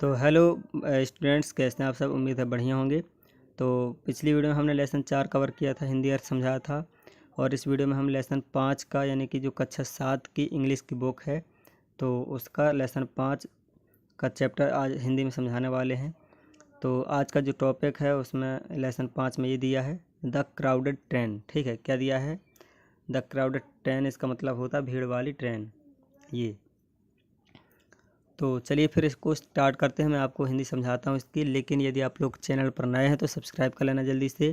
तो hello students, कैसे हैं आप सब। उम्मीद है बढ़िया होंगे। तो पिछली वीडियो में हमने लेसन 4 कवर किया था, हिंदी अर्थ समझाया था। और इस वीडियो में हम लेसन 5 का यानी कि जो कक्षा 7 की इंग्लिश की बुक है तो उसका लेसन 5 का चैप्टर आज हिंदी में समझाने वाले हैं। तो आज का जो टॉपिक है उसमें लेसन 5 में ये दिया है द क्राउडेड ट्रेन। ठीक है, क्या दिया है? द क्राउडेड ट्रेन, इसका मतलब होता है भीड़ वाली ट्रेन। ये तो चलिए फिर इसको स्टार्ट करते हैं। मैं आपको हिंदी समझाता हूँ इसकी, लेकिन यदि आप लोग चैनल पर नए हैं तो सब्सक्राइब कर लेना जल्दी से,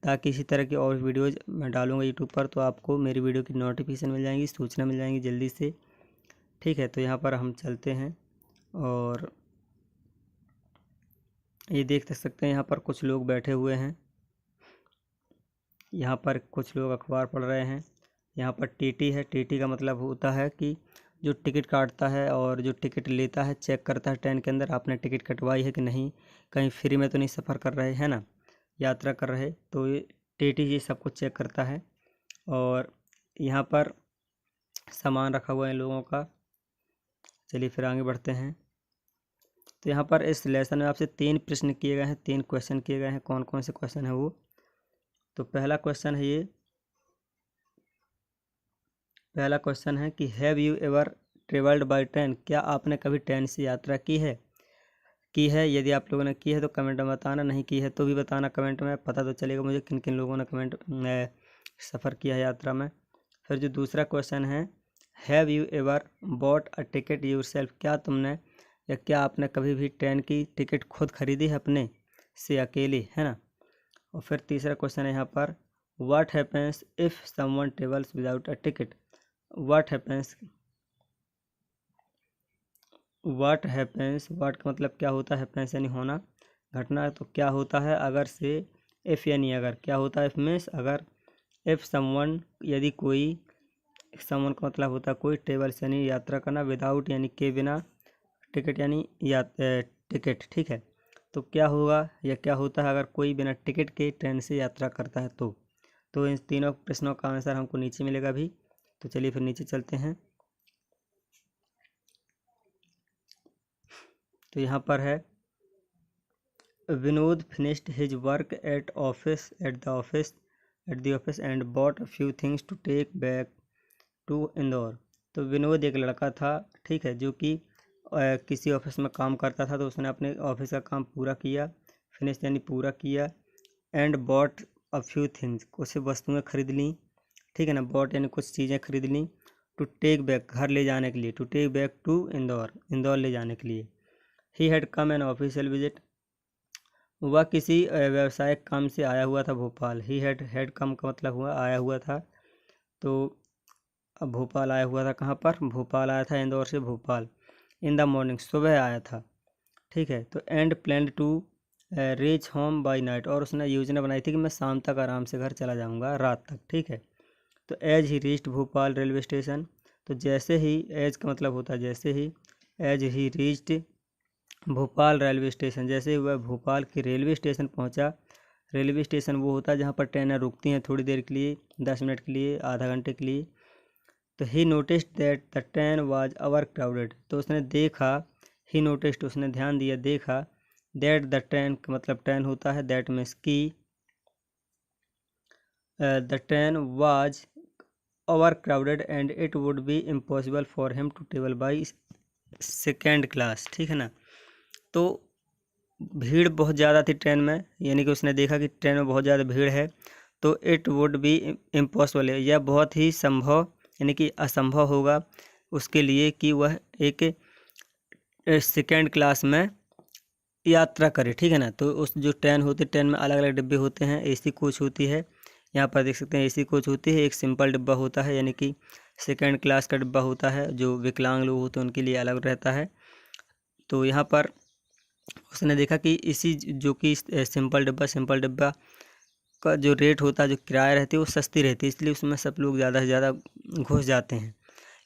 ताकि इसी तरह की और वीडियोज़ मैं डालूँगा यूट्यूब पर तो आपको मेरी वीडियो की नोटिफिकेशन मिल जाएंगी, सूचना मिल जाएंगी जल्दी से। ठीक है, तो यहाँ पर हम चलते हैं और ये देख सकते हैं यहाँ पर कुछ लोग बैठे हुए हैं। यहाँ पर कुछ लोग अखबार पढ़ रहे हैं। यहाँ पर टीटी है। टीटी का मतलब होता है कि जो टिकट काटता है और जो टिकट लेता है, चेक करता है ट्रेन के अंदर आपने टिकट कटवाई है कि नहीं, कहीं फ्री में तो नहीं सफ़र कर रहे हैं ना, यात्रा कर रहे। तो ये टीटी ये सब कुछ चेक करता है। और यहाँ पर सामान रखा हुआ है लोगों का। चलिए फिर आगे बढ़ते हैं। तो यहाँ पर इस लेसन में आपसे 3 प्रश्न किए गए हैं, 3 क्वेश्चन किए गए हैं। कौन कौन से क्वेश्चन है वो? तो पहला क्वेश्चन है कि have you ever travelled by train, क्या आपने कभी ट्रेन से यात्रा की है? यदि आप लोगों ने की है तो कमेंट में बताना, नहीं की है तो भी बताना कमेंट में, पता तो चलेगा मुझे किन किन लोगों ने कमेंट में सफ़र किया है यात्रा में। फिर जो दूसरा क्वेश्चन है, have you ever bought a ticket your self, क्या आपने कभी भी ट्रेन की टिकट खुद खरीदी है अपने से अकेले, है ना। और फिर तीसरा क्वेश्चन है यहाँ पर, what happens if someone travels without a ticket. What happens, what का मतलब क्या होता है, हैपेंस यानी होना, घटना। तो क्या होता है अगर से, इफ़ यानी अगर, क्या होता है इफ़ मीन्स अगर, इफ़ समवन यदि कोई, समवन का मतलब होता है कोई, ट्रेवल्स यानी यात्रा करना, विदाउट यानी के बिना, टिकट यानी टिकट। ठीक है, तो क्या होगा या क्या होता है अगर कोई बिना टिकट के ट्रेन से यात्रा करता है तो इन तीनों प्रश्नों का आंसर हमको नीचे मिलेगा अभी। तो चलिए फिर नीचे चलते हैं। तो यहाँ पर है, Vinod finished his work at the office and bought a few things to take back to Indore. तो विनोद एक लड़का था, ठीक है, जो कि किसी ऑफिस में काम करता था। तो उसने अपने ऑफिस का काम पूरा किया, फिनिश यानी पूरा किया, and bought a few things, कुछ वस्तुएं खरीद ली। ठीक है ना, बॉट यानी कुछ चीज़ें खरीद ली, टू टेक बैक घर ले जाने के लिए, to take back to Indore ले जाने के लिए। He had come an official visit, वह किसी व्यावसायिक काम से आया हुआ था भोपाल। ही हैड कम का मतलब हुआ आया हुआ था। तो अब भोपाल आया हुआ था, कहाँ पर? भोपाल आया था, इंदौर से भोपाल। इन द मॉर्निंग, सुबह आया था। ठीक है, तो and plan to reach home by night, और उसने योजना बनाई थी कि मैं शाम तक आराम से घर चला जाऊंगा, रात तक। ठीक है, तो as he reached Bhopal railway station, तो जैसे ही, एज का मतलब होता है जैसे ही, as he reached Bhopal railway station, जैसे वह भोपाल के रेलवे स्टेशन पहुंचा। रेलवे स्टेशन वो होता है जहां पर ट्रेनें रुकती हैं थोड़ी देर के लिए, 10 मिनट के लिए, आधा घंटे के लिए। तो ही noticed that the train was over crowded, तो उसने देखा, ही नोटिस्ड उसने ध्यान दिया, देखा, दैट द ट्रेन का मतलब ट्रेन होता है, दैट मीन्स की, the train was over crowded and it would be impossible for him to travel by second class. ठीक है ना, तो भीड़ बहुत ज़्यादा थी ट्रेन में, यानी कि उसने देखा कि ट्रेन में बहुत ज़्यादा भीड़ है। तो इट वुड बी इम्पॉसिबल, यह बहुत ही संभव यानी कि असंभव होगा उसके लिए कि वह एक सेकेंड क्लास में यात्रा करे। ठीक है ना, तो उस जो ट्रेन होती है, ट्रेन में अलग अलग डिब्बे होते हैं, एसी कोच होती है, यहाँ पर देख सकते हैं एसी कोच होती है, एक सिंपल डिब्बा होता है यानी कि सेकेंड क्लास का डिब्बा होता है, जो विकलांग लोग होते हैं उनके लिए अलग रहता है। तो यहाँ पर उसने देखा कि इसी जो कि सिंपल डिब्बा का जो रेट होता है, जो किराया रहती है वो सस्ती रहती है, इसलिए उसमें सब लोग ज़्यादा से ज़्यादा घुस जाते हैं।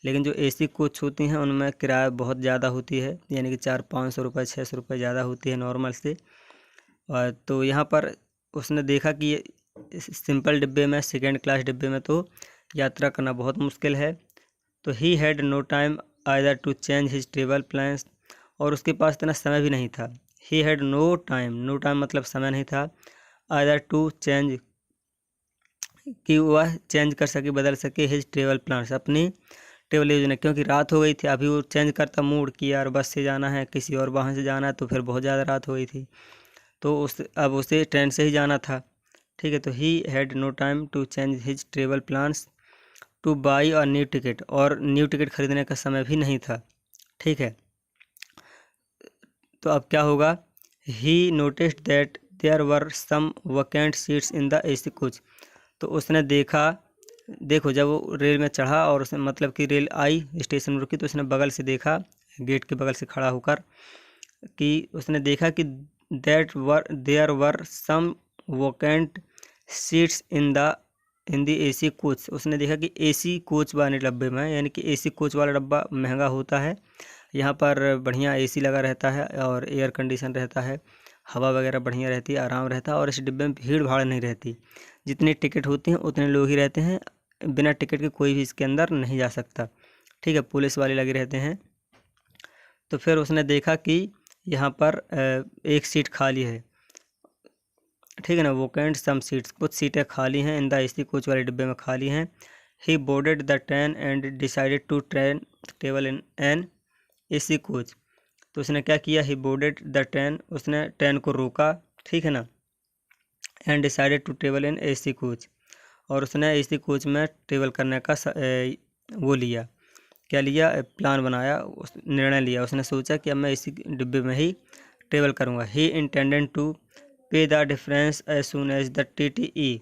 लेकिन जो एसी कोच होती हैं उनमें किराया बहुत ज़्यादा होती है, यानी कि 400-500 रुपये, 600 रुपये ज़्यादा होती है नॉर्मल से। और तो यहाँ पर उसने देखा कि ये सिंपल डिब्बे में, सेकेंड क्लास डिब्बे में तो यात्रा करना बहुत मुश्किल है। तो he had no time either to change his travel plans, और उसके पास इतना समय भी नहीं था। ही हैड नो टाइम मतलब समय नहीं था, आइदर टू चेंज कि वह चेंज कर सके, बदल सके हिज ट्रेवल प्लान्स, अपनी ट्रेवल योजना, क्योंकि रात हो गई थी। अभी वो चेंज करता मूड कि यार बस से जाना है, किसी और वाहन से जाना है, तो फिर बहुत ज़्यादा रात हो गई थी, तो अब उसे ट्रेन से ही जाना था। ठीक है, तो he had no time to change his travel plans to buy a new ticket, और न्यू टिकट खरीदने का समय भी नहीं था। ठीक है, तो अब क्या होगा, he noticed that there were some vacant seats in the AC coach. तो उसने देखो जब वो रेल में चढ़ा और उसने मतलब कि रेल आई, स्टेशन में रुकी, तो उसने बगल से देखा, गेट के बगल से खड़ा होकर, कि उसने देखा कि there were some vacant seats in the AC coach. उसने देखा कि एसी कोच वाले डब्बे में, यानी कि एसी कोच वाला डब्बा महंगा होता है, यहाँ पर बढ़िया एसी लगा रहता है और एयर कंडीशन रहता है, हवा वगैरह बढ़िया रहती है, आराम रहता है, और इस डिब्बे में भीड़ भाड़ नहीं रहती। जितनी टिकट होती हैं उतने लोग ही रहते हैं, बिना टिकट के कोई भी इसके अंदर नहीं जा सकता। ठीक है, पुलिस वाले लगे रहते हैं। तो फिर उसने देखा कि यहाँ पर एक सीट खाली है। ठीक है ना, वोकेंट सम सीट्स, कुछ सीटें खाली हैं इन द एसी कोच वाले डिब्बे में खाली हैं। He boarded the train and decided to travel in an AC coach. तो उसने क्या किया, ही बोर्डेड द ट्रेन, उसने ट्रेन को रोका, ठीक है ना, and decided to travel in AC coach, और उसने एसी कोच में ट्रेवल करने का वो लिया, क्या लिया, प्लान बनाया, उस निर्णय लिया। उसने सोचा कि अब मैं इसी डिब्बे में ही ट्रेवल करूँगा। He intended to pay the difference as soon as the TTE,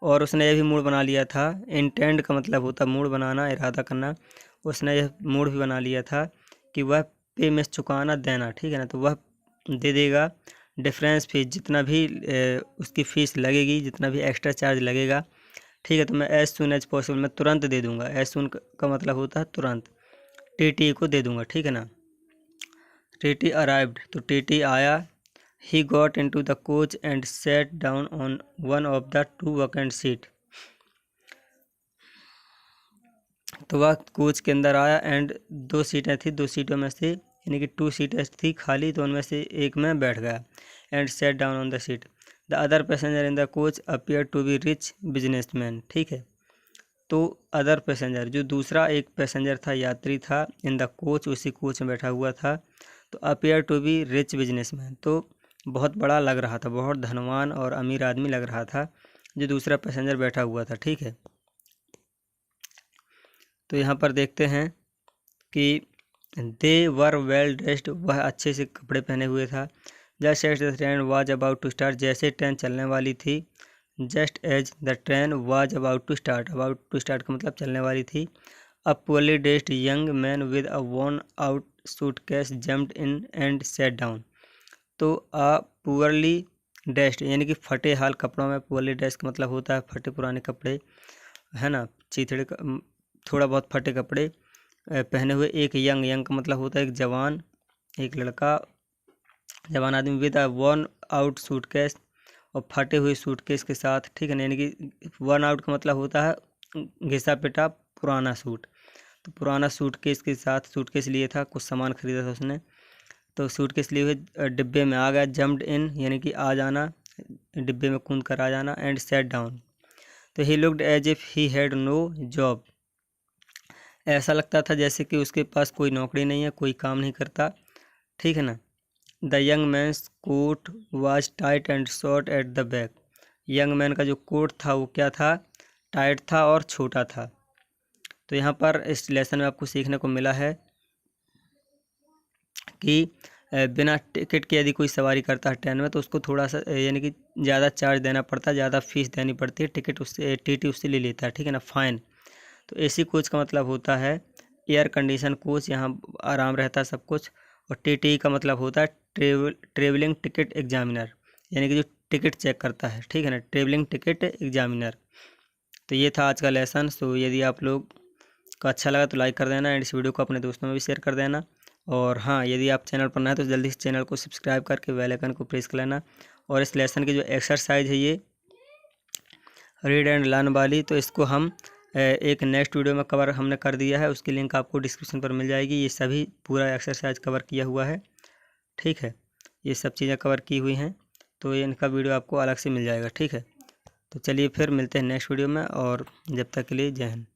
और उसने यह भी मूड बना लिया था, इंटेंड का मतलब होता है मूड बनाना, इरादा करना। उसने यह मूड भी बना लिया था कि वह पे में चुकाना देना, ठीक है ना, तो वह दे देगा डिफरेंस फीस, जितना भी उसकी फ़ीस लगेगी, जितना भी एक्स्ट्रा चार्ज लगेगा। ठीक है, तो मैं एज सुन एज पॉसिबल, मैं तुरंत दे दूंगा। एज सुन का मतलब होता है तुरंत, TTE को दे दूंगा, ठीक है ना। TTE अराइव्ड, तो TTE आया। He got into the coach and sat down on one of the two vacant seat. तो वह कोच के अंदर आया एंड दो सीटें थी, दो सीटों में से, यानी कि टू सीटें थी खाली, तो उनमें से एक में बैठ गया, and sat down on the seat. The other passenger in the coach appear to be rich businessman. ठीक है, तो अदर पैसेंजर, जो दूसरा एक पैसेंजर था, यात्री था, इन द कोच, उसी कोच में बैठा हुआ था, तो appear to be rich businessman, तो बहुत बड़ा लग रहा था, बहुत धनवान और अमीर आदमी लग रहा था जो दूसरा पैसेंजर बैठा हुआ था। ठीक है, तो यहाँ पर देखते हैं कि दे वर वेल ड्रेस्ड, वह अच्छे से कपड़े पहने हुए था। Just as the train was about to start, जैसे ट्रेन चलने वाली थी, just as the train was about to start, about to start का मतलब चलने वाली थी, a poorly dressed young man with a worn out suitcase jumped in and sat down. तो अ पुअरली ड्रेस्ड यानी कि फटे हाल कपड़ों में, पुअरली ड्रेस्ड का मतलब होता है फटे पुराने कपड़े, है ना, चीथड़े थोड़ा बहुत फटे कपड़े पहने हुए एक यंग का मतलब होता है एक जवान, एक लड़का, जवान आदमी, with a worn out suitcase, और फटे हुए सूटकेस के साथ। ठीक है ना, यानी कि वर्न आउट का मतलब होता है घिसा पिटा पुराना सूट, तो पुराना सूटकेस के साथ, सूटकेस लिए था, कुछ सामान खरीदा था उसने, तो सूटकेस लिए हुए डिब्बे में आ गया। जम्प्ड इन यानी कि आ जाना, डिब्बे में कूद कर आ जाना, एंड सेट डाउन, तो he looked as if he had no job, ऐसा लगता था जैसे कि उसके पास कोई नौकरी नहीं है, कोई काम नहीं करता। ठीक है ना। The young man's coat was tight and short at the back, young man का जो कोट था वो क्या था, टाइट था और छोटा था। तो यहाँ पर इस लेसन में आपको सीखने को मिला है कि बिना टिकट के यदि कोई सवारी करता है ट्रेन में, तो उसको थोड़ा सा यानी कि ज़्यादा चार्ज देना पड़ता है, ज़्यादा फीस देनी पड़ती है, टिकट उससे TT उससे ले लेता है। ठीक है ना, फ़ाइन। तो एसी कोच का मतलब होता है एयर कंडीशन कोच, यहाँ आराम रहता है सब कुछ। और TTE का मतलब होता है ट्रेवलिंग टिकट एग्जामिनर, यानी कि जो टिकट चेक करता है। ठीक है ना, ट्रेवलिंग टिकट एग्जामिनर। तो ये था आज का लेसन। सो यदि आप लोग को अच्छा लगा तो लाइक कर देना, एंड इस वीडियो को अपने दोस्तों में भी शेयर कर देना। और हाँ, यदि आप चैनल पर नए हैं तो जल्दी से चैनल को सब्सक्राइब करके बेल आइकन को प्रेस कर लेना। और इस लेसन की जो एक्सरसाइज है ये रीड एंड लर्न वाली, तो इसको हम एक नेक्स्ट वीडियो में कवर हमने कर दिया है, उसकी लिंक आपको डिस्क्रिप्शन पर मिल जाएगी। ये सभी पूरा एक्सरसाइज कवर किया हुआ है, ठीक है, ये सब चीज़ें कवर की हुई हैं, तो ये इनका वीडियो आपको अलग से मिल जाएगा, ठीक है। तो चलिए फिर मिलते हैं नेक्स्ट वीडियो में, और जब तक के लिए जय हिंद।